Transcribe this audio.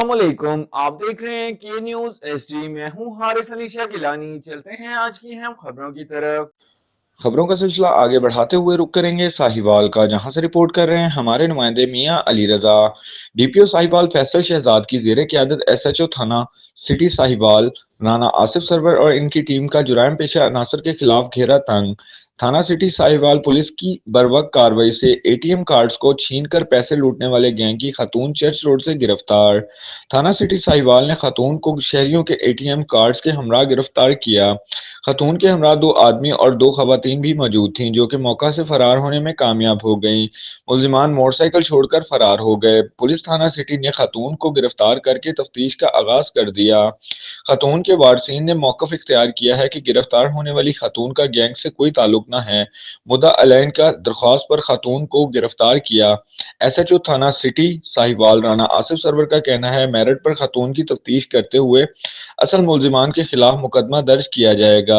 अस्सलाम वालेकुम। आप देख रहे हैं के न्यूज एसडी। मैं हूं हारिस अली शाह गिलानी। चलते हैं आज की अहम खबरों की तरफ। खबरों का सिलसिला आगे बढ़ाते हुए रुक करेंगे साहिवाल का, जहां से रिपोर्ट कर रहे हैं हमारे नुमाइंदे मियां अली रजा। डीपीओ साहिवाल फैसल शहजाद की जेर क़यादत एसएचओ थाना सिटी साहिवाल राना आसिफ सरवर और इनकी टीम का जुराइम पेशा अनासर के खिलाफ घेरा तंग। थाना सिटी साहिवाल पुलिस की बर्वक्त कार्रवाई से एटीएम कार्ड्स को छीनकर पैसे लूटने वाले गैंग की खातून चर्च रोड से गिरफ्तार। थाना सिटी साहिवाल ने खातून को शहरियों के एटीएम कार्ड्स के हमरा गिरफ्तार किया। खातून के हमरा दो आदमी और दो खवातीन भी मौजूद थीं, जो कि मौका से फरार होने में कामयाब हो गईं। मुल्जिमान मोटरसाइकिल छोड़कर फरार हो गए। पुलिस थाना सिटी ने खातून को गिरफ्तार करके तफ्तीश का आगाज कर दिया। खातून के वारसीन ने मौकफ इख्तियार किया है कि गिरफ्तार होने वाली खातून का गैंग से कोई ताल्लुक न है। मुद्दा अलैन का दरख्वास्त पर खातून को गिरफ्तार किया। एसएचओ थाना सिटी साहिवाल राना आसिफ सरवर का कहना है, मेरिट पर खातून की तफ्तीश करते हुए असल मुल्जिमान के खिलाफ मुकदमा दर्ज किया जाएगा।